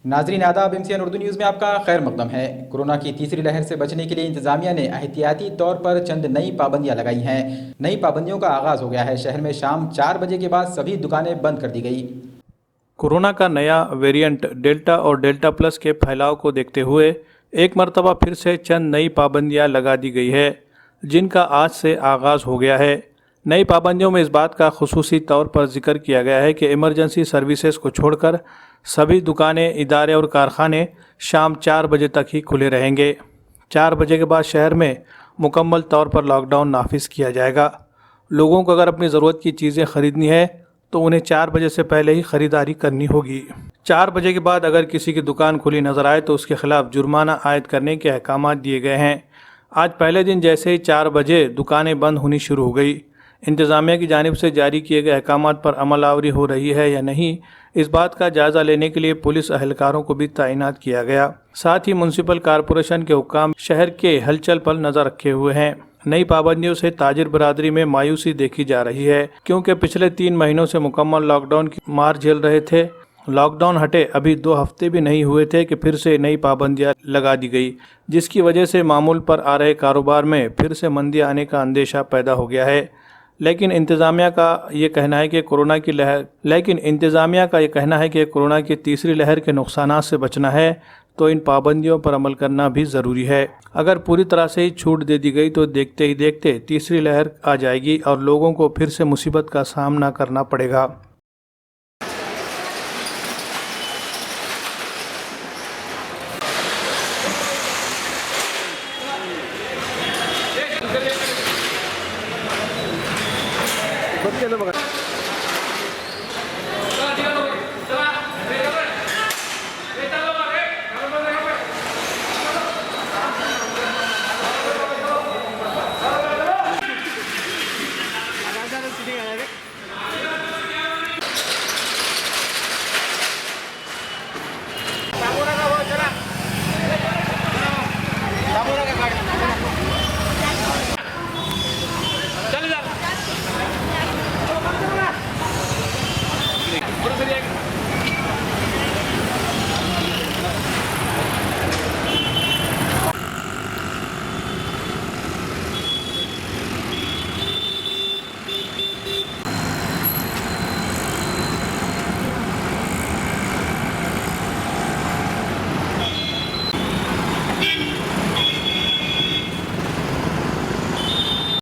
ناظرین آداب، MCN Urdu news میں آپ کا خیر مقدم ہے۔ کورونا کی تیسری لہر سے بچنے کے لیے انتظامیہ نے احتیاطی طور پر چند نئی پابندیاں لگائی ہیں۔ نئی پابندیوں کا آغاز ہو گیا ہے۔ شہر میں شام 4 بجے کے بعد سبھی دکانیں بند کر دی گئی۔ کورونا کا نیا ویریئنٹ ڈیلٹا اور ڈیلٹا پلس کے پھیلاؤ کو دیکھتے ہوئے ایک مرتبہ پھر سے چند نئی پابندیاں لگا دی گئی ہے، جن کا آج سے آغاز ہو گیا ہے۔ نئی پابندیوں میں اس بات کا خصوصی طور پر ذکر کیا گیا ہے کہ ایمرجنسی سروسز کو چھوڑ کر سبھی دکانیں، ادارے اور کارخانے شام 4 بجے تک ہی کھلے رہیں گے۔ 4 بجے کے بعد شہر میں مکمل طور پر لاک ڈاؤن نافذ کیا جائے گا۔ لوگوں کو اگر اپنی ضرورت کی چیزیں خریدنی ہے تو انہیں 4 بجے سے پہلے ہی خریداری کرنی ہوگی۔ 4 بجے کے بعد اگر کسی کی دکان کھلی نظر آئے تو اس کے خلاف جرمانہ عائد کرنے کے احکامات دیے گئے ہیں۔ آج پہلے دن جیسے ہی 4 بجے دکانیں بند ہونی شروع ہو گئی۔ انتظامیہ کی جانب سے جاری کیے گئے احکامات پر عمل آوری ہو رہی ہے یا نہیں، اس بات کا جائزہ لینے کے لیے پولیس اہلکاروں کو بھی تعینات کیا گیا۔ ساتھ ہی میونسپل کارپوریشن کے حکام شہر کے ہلچل پر نظر رکھے ہوئے ہیں۔ نئی پابندیوں سے تاجر برادری میں مایوسی دیکھی جا رہی ہے، کیونکہ پچھلے 3 مہینوں سے مکمل لاک ڈاؤن کی مار جھیل رہے تھے۔ لاک ڈاؤن ہٹے ابھی 2 ہفتے بھی نہیں ہوئے تھے کہ پھر سے نئی پابندیاں لگا دی گئی، جس کی وجہ سے معمول پر آ رہے کاروبار میں پھر سے مندی آنے کا اندیشہ پیدا ہو گیا ہے۔ لیکن انتظامیہ کا یہ کہنا ہے کہ کورونا کی تیسری لہر کے نقصانات سے بچنا ہے تو ان پابندیوں پر عمل کرنا بھی ضروری ہے۔ اگر پوری طرح سے ہی چھوٹ دے دی گئی تو دیکھتے ہی دیکھتے تیسری لہر آ جائے گی اور لوگوں کو پھر سے مصیبت کا سامنا کرنا پڑے گا۔